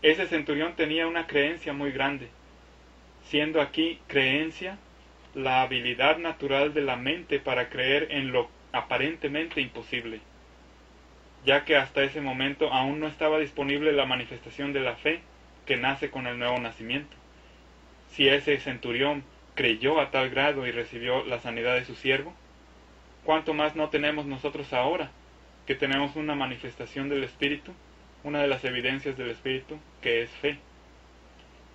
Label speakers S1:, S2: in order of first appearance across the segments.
S1: Ese centurión tenía una creencia muy grande, siendo aquí creencia la habilidad natural de la mente para creer en lo aparentemente imposible, ya que hasta ese momento aún no estaba disponible la manifestación de la fe que nace con el nuevo nacimiento. Si ese centurión creyó a tal grado y recibió la sanidad de su siervo, ¿cuánto más no tenemos nosotros ahora, que tenemos una manifestación del Espíritu, una de las evidencias del Espíritu, que es fe?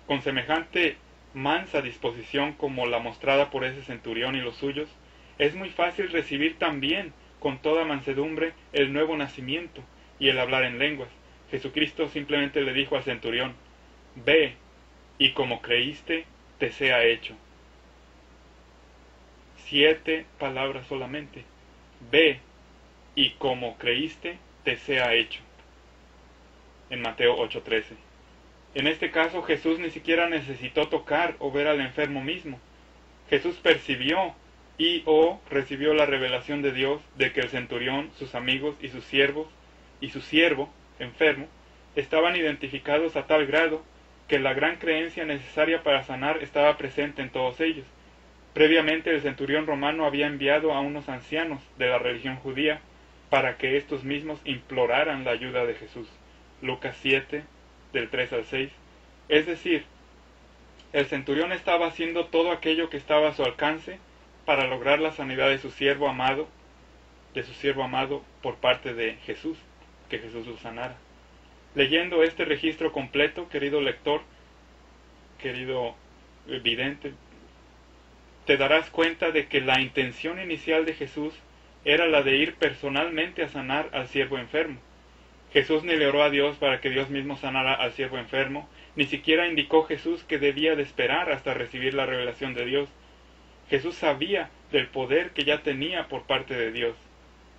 S1: Con semejante mansa disposición como la mostrada por ese centurión y los suyos, es muy fácil recibir también con toda mansedumbre el nuevo nacimiento y el hablar en lenguas. Jesucristo simplemente le dijo al centurión: ve, y como creíste, te sea hecho. 7 palabras solamente. Ve, y como creíste, te sea hecho. En Mateo 8:13. En este caso Jesús ni siquiera necesitó tocar o ver al enfermo mismo. Jesús percibió o recibió la revelación de Dios de que el centurión, sus amigos y sus siervos y su siervo enfermo estaban identificados a tal grado que la gran creencia necesaria para sanar estaba presente en todos ellos. Previamente el centurión romano había enviado a unos ancianos de la religión judía para que estos mismos imploraran la ayuda de Jesús. Lucas 7, del 3 al 6. Es decir, el centurión estaba haciendo todo aquello que estaba a su alcance para lograr la sanidad de su siervo amado, por parte de Jesús, que Jesús lo sanara. Leyendo este registro completo, querido lector, querido vidente, te darás cuenta de que la intención inicial de Jesús era la de ir personalmente a sanar al siervo enfermo. Jesús ni le oró a Dios para que Dios mismo sanara al siervo enfermo, ni siquiera indicó Jesús que debía de esperar hasta recibir la revelación de Dios. Jesús sabía del poder que ya tenía por parte de Dios,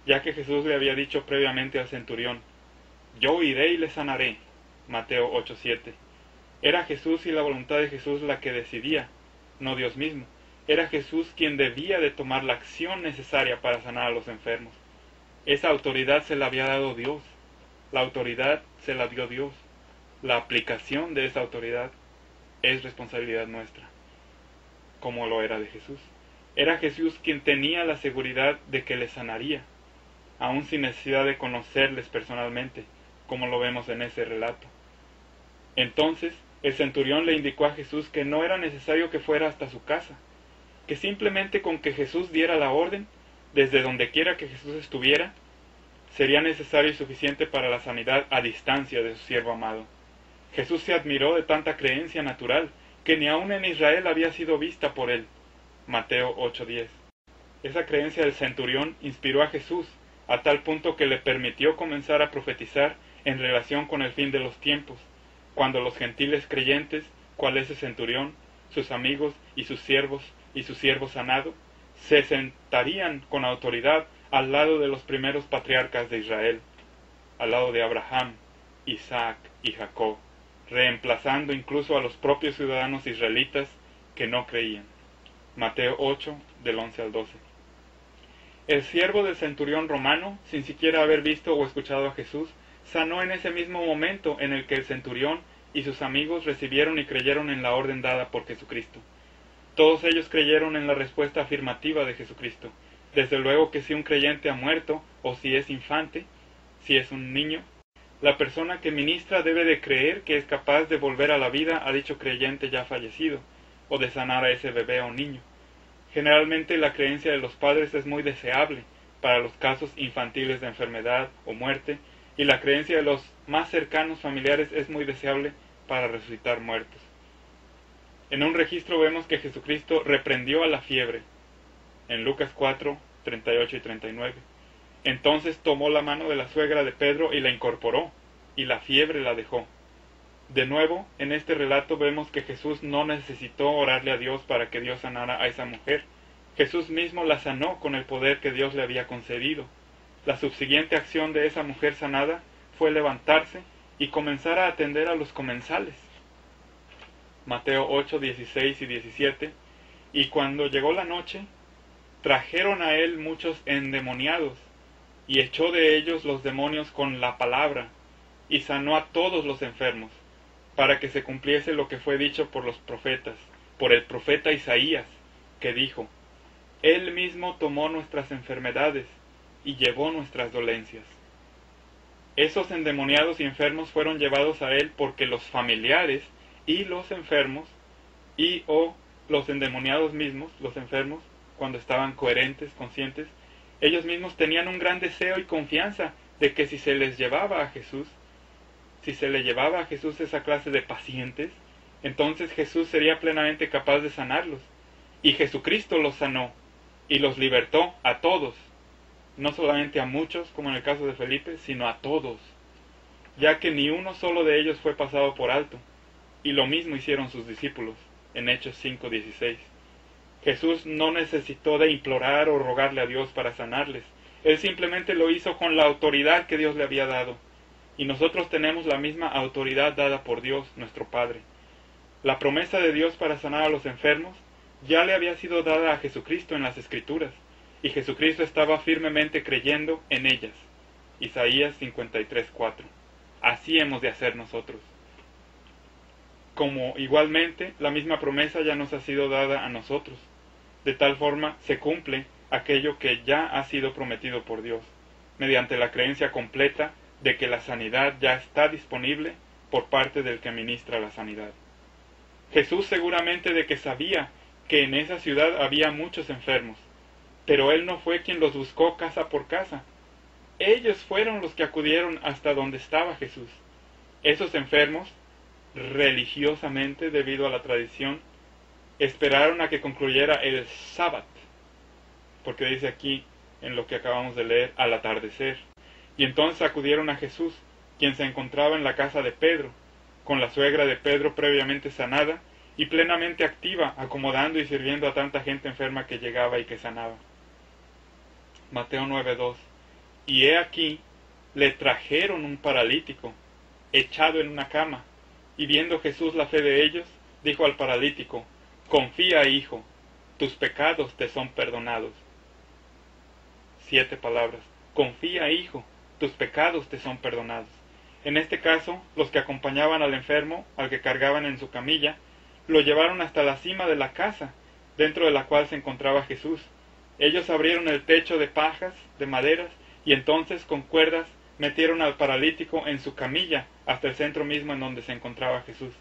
S1: ya que Jesús le había dicho previamente al centurión: yo iré y le sanaré. Mateo 8:7. Era Jesús y la voluntad de Jesús la que decidía, no Dios mismo. Era Jesús quien debía de tomar la acción necesaria para sanar a los enfermos. Esa autoridad se la había dado Dios. La autoridad se la dio Dios. La aplicación de esa autoridad es responsabilidad nuestra, como lo era de Jesús. Era Jesús quien tenía la seguridad de que les sanaría, aun sin necesidad de conocerles personalmente, como lo vemos en ese relato. Entonces, el centurión le indicó a Jesús que no era necesario que fuera hasta su casa, que simplemente con que Jesús diera la orden, desde donde quiera que Jesús estuviera, sería necesario y suficiente para la sanidad a distancia de su siervo amado. Jesús se admiró de tanta creencia natural, que ni aun en Israel había sido vista por él. Mateo 8:10. Esa creencia del centurión inspiró a Jesús, a tal punto que le permitió comenzar a profetizar en relación con el fin de los tiempos, cuando los gentiles creyentes, cual es el centurión, sus amigos y su siervo sanado, se sentarían con autoridad al lado de los primeros patriarcas de Israel, al lado de Abraham, Isaac y Jacob, reemplazando incluso a los propios ciudadanos israelitas que no creían. Mateo 8, del 11 al 12. El siervo del centurión romano, sin siquiera haber visto o escuchado a Jesús, sanó en ese mismo momento en el que el centurión y sus amigos recibieron y creyeron en la orden dada por Jesucristo. Todos ellos creyeron en la respuesta afirmativa de Jesucristo. Desde luego que si un creyente ha muerto, o si es infante, si es un niño, la persona que ministra debe de creer que es capaz de volver a la vida a dicho creyente ya fallecido, o de sanar a ese bebé o niño. Generalmente la creencia de los padres es muy deseable para los casos infantiles de enfermedad o muerte, y la creencia de los más cercanos familiares es muy deseable para resucitar muertos. En un registro vemos que Jesucristo reprendió a la fiebre, en Lucas 4, 38 y 39. Entonces tomó la mano de la suegra de Pedro y la incorporó, y la fiebre la dejó. De nuevo, en este relato vemos que Jesús no necesitó orarle a Dios para que Dios sanara a esa mujer. Jesús mismo la sanó con el poder que Dios le había concedido. La subsiguiente acción de esa mujer sanada fue levantarse y comenzar a atender a los comensales. Mateo 8, 16 y 17. Y cuando llegó la noche, trajeron a él muchos endemoniados, y echó de ellos los demonios con la palabra, y sanó a todos los enfermos, para que se cumpliese lo que fue dicho por los profetas, por el profeta Isaías, que dijo: Él mismo tomó nuestras enfermedades y llevó nuestras dolencias. Esos endemoniados y enfermos fueron llevados a él porque los familiares y los enfermos o los endemoniados mismos, los enfermos, cuando estaban coherentes, conscientes, ellos mismos tenían un gran deseo y confianza de que si se les llevaba a Jesús, si se le llevaba a Jesús esa clase de pacientes, entonces Jesús sería plenamente capaz de sanarlos. Y Jesucristo los sanó y los libertó a todos, no solamente a muchos, como en el caso de Felipe, sino a todos, ya que ni uno solo de ellos fue pasado por alto, y lo mismo hicieron sus discípulos, en Hechos 5:16. Jesús no necesitó de implorar o rogarle a Dios para sanarles, Él simplemente lo hizo con la autoridad que Dios le había dado, y nosotros tenemos la misma autoridad dada por Dios, nuestro Padre. La promesa de Dios para sanar a los enfermos ya le había sido dada a Jesucristo en las Escrituras, y Jesucristo estaba firmemente creyendo en ellas. Isaías 53:4. Así hemos de hacer nosotros. Como igualmente la misma promesa ya nos ha sido dada a nosotros. De tal forma se cumple aquello que ya ha sido prometido por Dios, mediante la creencia completa de que la sanidad ya está disponible por parte del que ministra la sanidad. Jesús seguramente de que sabía que en esa ciudad había muchos enfermos, pero Él no fue quien los buscó casa por casa. Ellos fueron los que acudieron hasta donde estaba Jesús. Esos enfermos, religiosamente, debido a la tradición, esperaron a que concluyera el sábado, porque dice aquí, en lo que acabamos de leer, al atardecer. Y entonces acudieron a Jesús, quien se encontraba en la casa de Pedro, con la suegra de Pedro previamente sanada y plenamente activa, acomodando y sirviendo a tanta gente enferma que llegaba y que sanaba. Mateo 9:2. Y he aquí, le trajeron un paralítico, echado en una cama, y viendo Jesús la fe de ellos, dijo al paralítico: Confía, hijo, tus pecados te son perdonados. 7 palabras. Confía, hijo, tus pecados te son perdonados. En este caso, los que acompañaban al enfermo, al que cargaban en su camilla, lo llevaron hasta la cima de la casa, dentro de la cual se encontraba Jesús. Ellos abrieron el techo de pajas, de maderas, y entonces con cuerdas metieron al paralítico en su camilla hasta el centro mismo en donde se encontraba Jesús.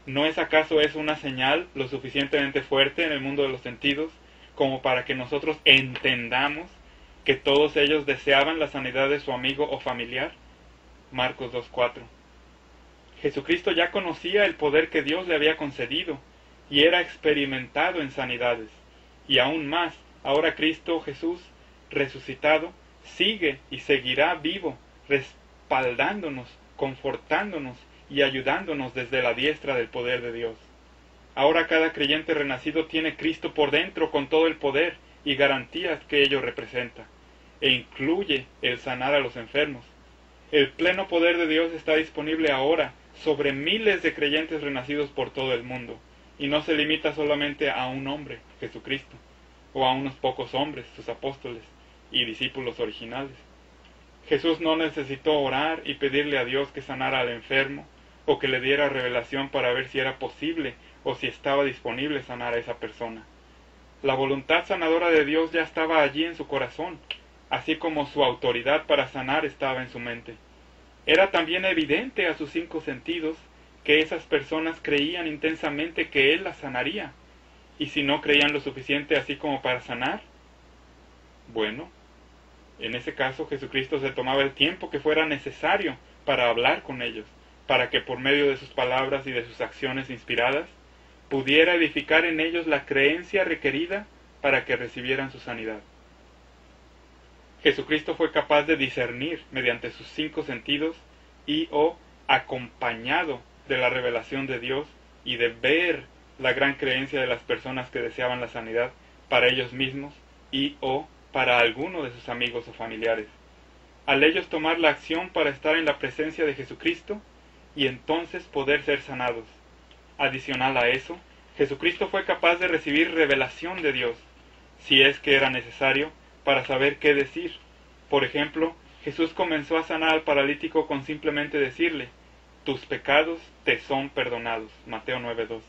S1: ¿No es acaso eso una señal lo suficientemente fuerte en el mundo de los sentidos como para que nosotros entendamos que todos ellos deseaban la sanidad de su amigo o familiar? Marcos 2:4. Jesucristo ya conocía el poder que Dios le había concedido y era experimentado en sanidades. Y aún más, ahora Cristo Jesús, resucitado, sigue y seguirá vivo, respaldándonos, confortándonos y ayudándonos desde la diestra del poder de Dios. Ahora cada creyente renacido tiene Cristo por dentro con todo el poder y garantías que ello representa, e incluye el sanar a los enfermos. El pleno poder de Dios está disponible ahora sobre miles de creyentes renacidos por todo el mundo, y no se limita solamente a un hombre, Jesucristo, o a unos pocos hombres, sus apóstoles y discípulos originales. Jesús no necesitó orar y pedirle a Dios que sanara al enfermo, o que le diera revelación para ver si era posible o si estaba disponible sanar a esa persona. La voluntad sanadora de Dios ya estaba allí en su corazón, así como su autoridad para sanar estaba en su mente. Era también evidente a sus 5 sentidos que esas personas creían intensamente que Él las sanaría, y si no creían lo suficiente así como para sanar, bueno, en ese caso Jesucristo se tomaba el tiempo que fuera necesario para hablar con ellos, para que por medio de sus palabras y de sus acciones inspiradas, pudiera edificar en ellos la creencia requerida para que recibieran su sanidad. Jesucristo fue capaz de discernir mediante sus 5 sentidos y acompañado de la revelación de Dios y de ver la gran creencia de las personas que deseaban la sanidad para ellos mismos y para alguno de sus amigos o familiares. Al ellos tomar la acción para estar en la presencia de Jesucristo y entonces poder ser sanados. Adicional a eso, Jesucristo fue capaz de recibir revelación de Dios, si es que era necesario, para saber qué decir. Por ejemplo, Jesús comenzó a sanar al paralítico con simplemente decirle: tus pecados te son perdonados. Mateo 9:2.